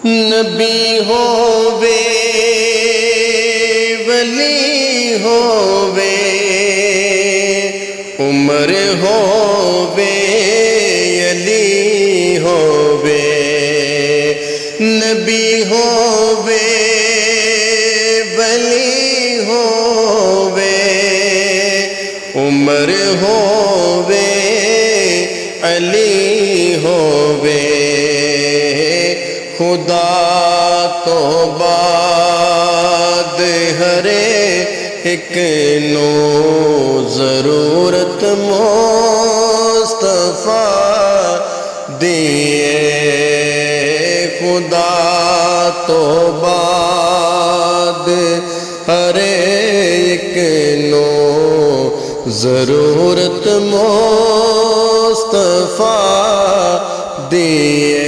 नबी होवे वली होवे उमर होवे अली होवे नबी होवे वली होवे उमर होवे अली होवे खुदा तो बाद हरे एक नो ज़रूरत मुस्तफ़ा दिए खुदा तो बाद हरे एक नो ज़रूरत मुस्तफ़ा दिए